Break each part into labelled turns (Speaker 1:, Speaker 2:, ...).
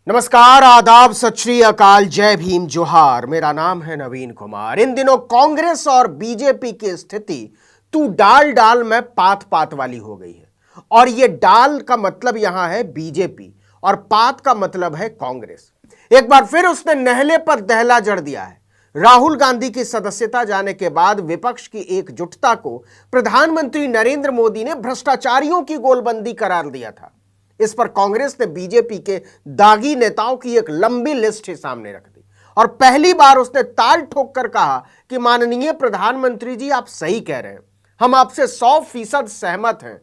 Speaker 1: नमस्कार, आदाब, सत श्री अकाल, जय भीम, जोहार। मेरा नाम है नवीन कुमार। इन दिनों कांग्रेस और बीजेपी की स्थिति तू डाल डाल में पात पात वाली हो गई है। और ये डाल का मतलब यहां है बीजेपी और पात का मतलब है कांग्रेस। एक बार फिर उसने नहले पर दहला जड़ दिया है। राहुल गांधी की सदस्यता जाने के बाद विपक्ष की एकजुटता को प्रधानमंत्री नरेंद्र मोदी ने भ्रष्टाचारियों की गोलबंदी करार दिया था। इस पर कांग्रेस ने बीजेपी के दागी नेताओं की एक लंबी लिस्ट ही सामने रख दी और पहली बार उसने ताल ठोक कर कहा कि माननीय प्रधानमंत्री जी, आप सही कह रहे हैं, हम आपसे 100% सहमत हैं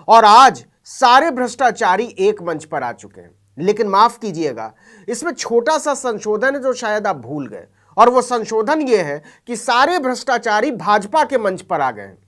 Speaker 1: और आज सारे भ्रष्टाचारी एक मंच पर आ चुके हैं। लेकिन माफ कीजिएगा, इसमें छोटा सा संशोधन है जो शायद आप भूल गए, और वो संशोधन ये है कि सारे भ्रष्टाचारी भाजपा के मंच पर आ गए हैं।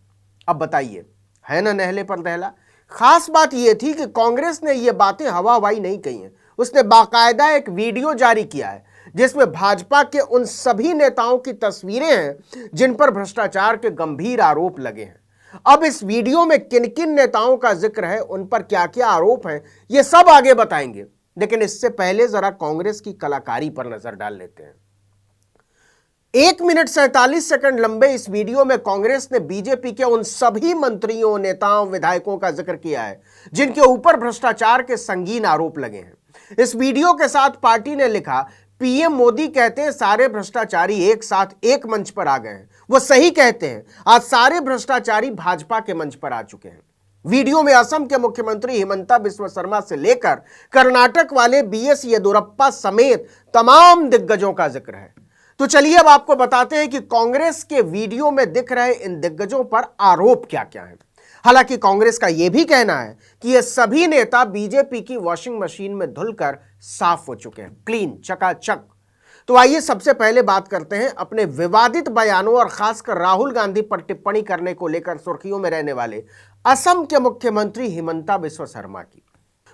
Speaker 1: अब बताइए, है ना नहले पर दहला। खास बात यह थी कि कांग्रेस ने यह बातें हवा हवाई नहीं कही हैं। उसने बाकायदा एक वीडियो जारी किया है जिसमें भाजपा के उन सभी नेताओं की तस्वीरें हैं जिन पर भ्रष्टाचार के गंभीर आरोप लगे हैं। अब इस वीडियो में किन किन नेताओं का जिक्र है, उन पर क्या क्या आरोप हैं, यह सब आगे बताएंगे। लेकिन इससे पहले जरा कांग्रेस की कलाकारी पर नजर डाल लेते हैं। 1 मिनट 47 सेकंड लंबे इस वीडियो में कांग्रेस ने बीजेपी के उन सभी मंत्रियों, नेताओं, विधायकों का जिक्र किया है जिनके ऊपर भ्रष्टाचार के संगीन आरोप लगे हैं। इस वीडियो के साथ पार्टी ने लिखा, पीएम मोदी कहते हैं सारे भ्रष्टाचारी एक साथ एक मंच पर आ गए हैं। वो सही कहते हैं, आज सारे भ्रष्टाचारी भाजपा के मंच पर आ चुके हैं। वीडियो में असम के मुख्यमंत्री हिमंता बिस्वा शर्मा से लेकर कर्नाटक वाले बीएस येदियुरप्पा समेत तमाम दिग्गजों का जिक्र है। तो चलिए अब आपको बताते हैं कि कांग्रेस के वीडियो में दिख रहे इन दिग्गजों पर आरोप क्या क्या है। हालांकि कांग्रेस का यह भी कहना है कि ये सभी नेता बीजेपी की वॉशिंग मशीन में धुलकर साफ हो चुके हैं, क्लीन, चकाचक। तो आइए सबसे पहले बात करते हैं अपने विवादित बयानों और खासकर राहुल गांधी पर टिप्पणी करने को लेकर सुर्खियों में रहने वाले असम के मुख्यमंत्री हिमंता बिस्वा शर्मा की।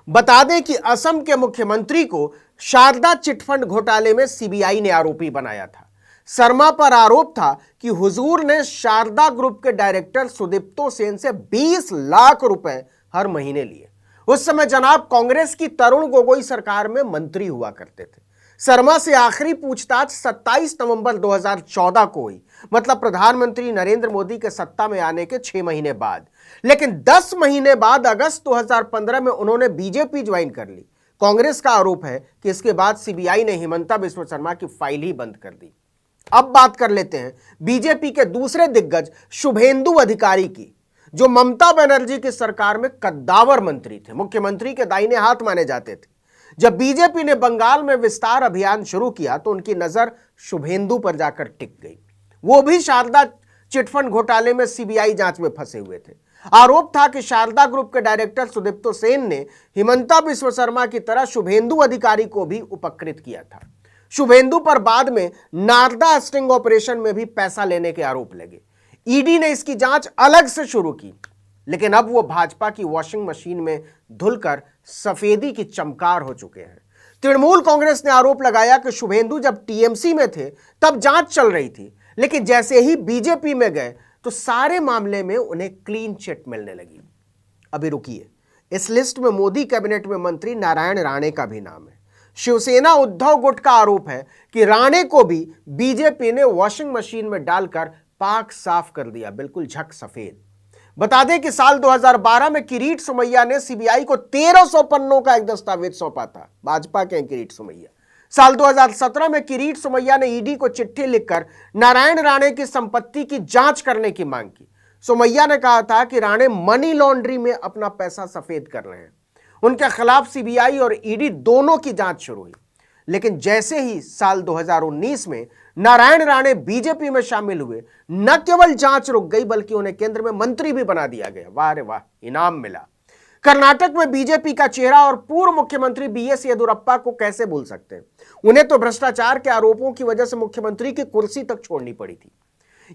Speaker 1: बता दें कि असम के मुख्यमंत्री को शारदा चिटफंड घोटाले में सीबीआई ने आरोपी बनाया था। शर्मा पर आरोप था कि हुजूर ने शारदा ग्रुप के डायरेक्टर सुदीप्तो सेन से 20 लाख रुपए हर महीने लिए। उस समय जनाब कांग्रेस की तरुण गोगोई सरकार में मंत्री हुआ करते थे। शर्मा से आखिरी पूछताछ 27 नवंबर 2014 को हुई, मतलब प्रधानमंत्री नरेंद्र मोदी के सत्ता में आने के 6 महीने बाद। लेकिन 10 महीने बाद अगस्त 2015 में उन्होंने बीजेपी ज्वाइन कर ली। कांग्रेस का आरोप है कि इसके बाद सीबीआई ने हिमंता बिस्वा शर्मा की फाइल ही बंद कर दी। अब बात कर लेते हैं बीजेपी के दूसरे दिग्गज शुभेंदु अधिकारी की, जो ममता बनर्जी की सरकार में कद्दावर मंत्री थे, मुख्यमंत्री के दाहिने हाथ माने जाते थे। जब बीजेपी ने बंगाल में विस्तार अभियान शुरू किया तो उनकी नजर शुभेंदु पर जाकर टिक गई। वो भी शारदा चिटफंड घोटाले में सीबीआई जांच में फंसे हुए थे। आरोप था कि शारदा ग्रुप के डायरेक्टर सुदीप्तो सेन ने हिमंता बिस्वा शर्मा की तरह शुभेंदु अधिकारी को भी उपकृत किया था। शुभेंदु पर बाद में नारदा स्टिंग ऑपरेशन में भी पैसा लेने के आरोप लगे। ईडी ने इसकी जांच अलग से शुरू की, लेकिन अब वो भाजपा की वॉशिंग मशीन में धुलकर सफेदी की चमकार हो चुके हैं। तृणमूल कांग्रेस ने आरोप लगाया कि शुभेंदु जब टीएमसी में थे तब जांच चल रही थी, लेकिन जैसे ही बीजेपी में गए तो सारे मामले में उन्हें क्लीन चिट मिलने लगी। अभी रुकिए, इस लिस्ट में मोदी कैबिनेट में मंत्री नारायण राणे का भी नाम है। शिवसेना उद्धव गुट का आरोप है कि राणे को भी बीजेपी ने वॉशिंग मशीन में डालकर पाक साफ कर दिया, बिल्कुल झक सफेद। बता दें कि साल 2012 में किरीट सोमैया ने सीबीआई को 1300 पन्नों का एक दस्तावेज सौंपा था। भाजपा के किरीट सोमैया। साल 2017 में किरीट सोमैया ने ईडी को चिट्ठी लिखकर नारायण राणे की संपत्ति की जांच करने की मांग की। सोमैया ने कहा था कि राणे मनी लॉन्ड्री में अपना पैसा सफेद कर रहे हैं। उनके खिलाफ सीबीआई और ईडी दोनों की जांच शुरू हुई। लेकिन जैसे ही साल 2019 में नारायण राणे बीजेपी में शामिल हुए, न केवल जांच रुक गई बल्कि उन्हें केंद्र में मंत्री भी बना दिया गया। वाह रे वाह, इनाम मिला। कर्नाटक में बीजेपी का चेहरा और पूर्व मुख्यमंत्री बीएस येदियुरप्पा को कैसे भूल सकते हैं। उन्हें तो भ्रष्टाचार के आरोपों की वजह से मुख्यमंत्री की कुर्सी तक छोड़नी पड़ी थी।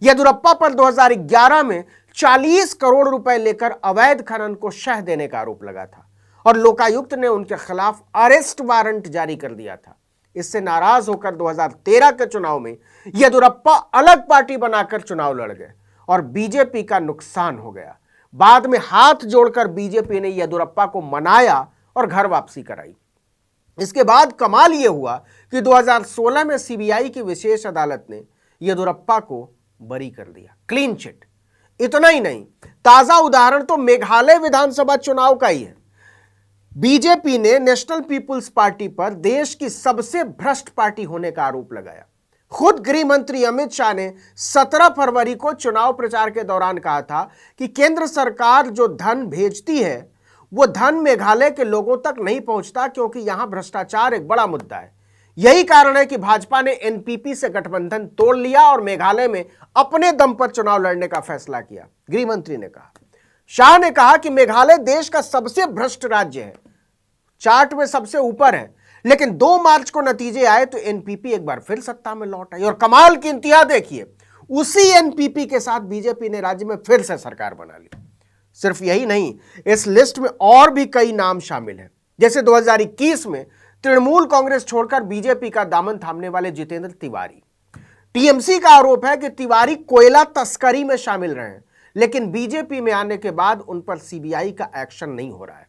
Speaker 1: येदियुरप्पा पर 2011 में 40 करोड़ रुपए लेकर अवैध खनन को शह देने का आरोप लगा था और लोकायुक्त ने उनके खिलाफ अरेस्ट वारंट जारी कर दिया था। इससे नाराज होकर 2013 के चुनाव में येदियुरप्पा अलग पार्टी बनाकर चुनाव लड़ गए और बीजेपी का नुकसान हो गया। बाद में हाथ जोड़कर बीजेपी ने येदियुरप्पा को मनाया और घर वापसी कराई। इसके बाद कमाल यह हुआ कि 2016 में सीबीआई की विशेष अदालत ने येदियुरप्पा को बरी कर दिया, क्लीन चिट। इतना ही नहीं, ताजा उदाहरण तो मेघालय विधानसभा चुनाव का ही है। बीजेपी ने नेशनल पीपुल्स पार्टी पर देश की सबसे भ्रष्ट पार्टी होने का आरोप लगाया। खुद गृह मंत्री अमित शाह ने 17 फरवरी को चुनाव प्रचार के दौरान कहा था कि केंद्र सरकार जो धन भेजती है वो धन मेघालय के लोगों तक नहीं पहुंचता, क्योंकि यहां भ्रष्टाचार एक बड़ा मुद्दा है। यही कारण है कि भाजपा ने एनपीपी से गठबंधन तोड़ लिया और मेघालय में अपने दम पर चुनाव लड़ने का फैसला किया, गृह मंत्री ने कहा। शाह ने कहा कि मेघालय देश का सबसे भ्रष्ट राज्य है, चार्ट में सबसे ऊपर है, लेकिन 2 मार्च को नतीजे आए तो एनपीपी एक बार फिर सत्ता में लौट आई। और कमाल की इंतहा देखिए, उसी एनपीपी के साथ बीजेपी ने राज्य में फिर से सरकार बना ली। सिर्फ यही नहीं, इस लिस्ट में और भी कई नाम शामिल हैं। जैसे 2021 में तृणमूल कांग्रेस छोड़कर बीजेपी का दामन थामने वाले जितेंद्र तिवारी। टीएमसी का आरोप है कि तिवारी कोयला तस्करी में शामिल रहे हैं, लेकिन बीजेपी में आने के बाद उन पर सीबीआई का एक्शन नहीं हो रहा है।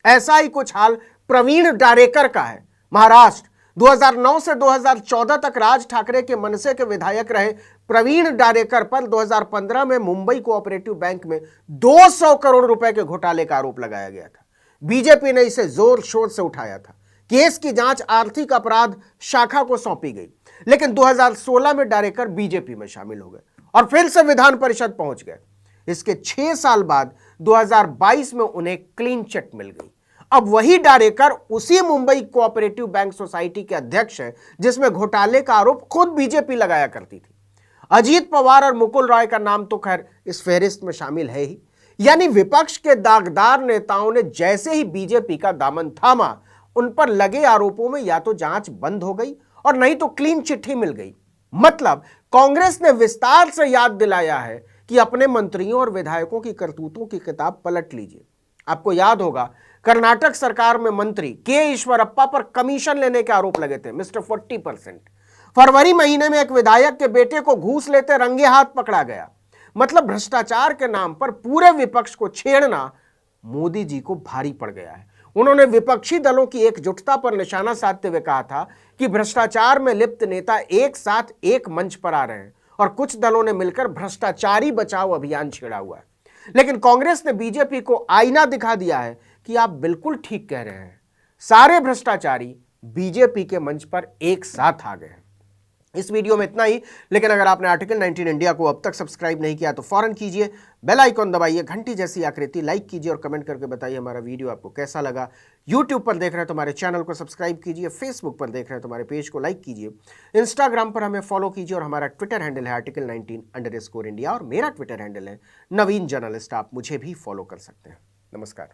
Speaker 1: ऐसा ही कुछ हाल प्रवीण डारेकर का है। महाराष्ट्र 2009 से 2014 तक राज ठाकरे के मनसे के विधायक रहे प्रवीण डारेकर पर 2015 में मुंबई कोऑपरेटिव बैंक में 200 करोड़ रुपए के घोटाले का आरोप लगाया गया था। बीजेपी ने इसे जोर शोर से उठाया था। केस की जांच आर्थिक अपराध शाखा को सौंपी गई, लेकिन 2016 में डारेकर बीजेपी में शामिल हो गए और फिर से विधान परिषद पहुंच गए। इसके 6 साल बाद 2022 में उन्हें क्लीन चिट मिल गई। अब वही डारेकर उसी मुंबई कोऑपरेटिव बैंक सोसाइटी के अध्यक्ष हैं जिसमें घोटाले का आरोप खुद बीजेपी लगाया करती थी। अजीत पवार और मुकुल रॉय का नाम तो खैर इस फहरिस्त में शामिल है ही। यानी विपक्ष के दागदार नेताओं ने जैसे ही बीजेपी का दामन थामा, उन पर लगे आरोपों में या तो जांच बंद हो गई और नहीं तो क्लीन चिट ही मिल गई। मतलब कांग्रेस ने विस्तार से याद दिलाया है कि अपने मंत्रियों और विधायकों की करतूतों की किताब पलट लीजिए। आपको याद होगा, कर्नाटक सरकार में मंत्री के ईश्वरप्पा पर कमीशन लेने के आरोप लगे थे, मिस्टर 40%। फरवरी महीने में एक विधायक के बेटे को घूस लेते रंगे हाथ पकड़ा गया। मतलब भ्रष्टाचार के नाम पर पूरे विपक्ष को छेड़ना मोदी जी को भारी पड़ गया है। उन्होंने विपक्षी दलों की एकजुटता पर निशाना साधते हुए कहा था कि भ्रष्टाचार में लिप्त नेता एक साथ एक मंच पर आ रहे हैं और कुछ दलों ने मिलकर भ्रष्टाचारी बचाओ अभियान छेड़ा हुआ है। लेकिन कांग्रेस ने बीजेपी को आईना दिखा दिया है कि आप बिल्कुल ठीक कह रहे हैं, सारे भ्रष्टाचारी बीजेपी के मंच पर एक साथ आ गए हैं। इस वीडियो में इतना ही, लेकिन अगर आपने आर्टिकल 19 इंडिया को अब तक सब्सक्राइब नहीं किया तो फौरन कीजिए, बेल आइकॉन दबाइए, घंटी जैसी आकृति लाइक कीजिए और कमेंट करके बताइए हमारा वीडियो आपको कैसा लगा। यूट्यूब पर देख रहे हैं तो हमारे चैनल को सब्सक्राइब कीजिए, फेसबुक पर देख रहे हैं तो हमारे पेज को लाइक कीजिए, इंस्टाग्राम पर हमें फॉलो कीजिए और हमारा ट्विटर हैंडल है article19_India और मेरा ट्विटर हैंडल है नवीन जर्नलिस्ट। आप मुझे भी फॉलो कर सकते हैं। नमस्कार।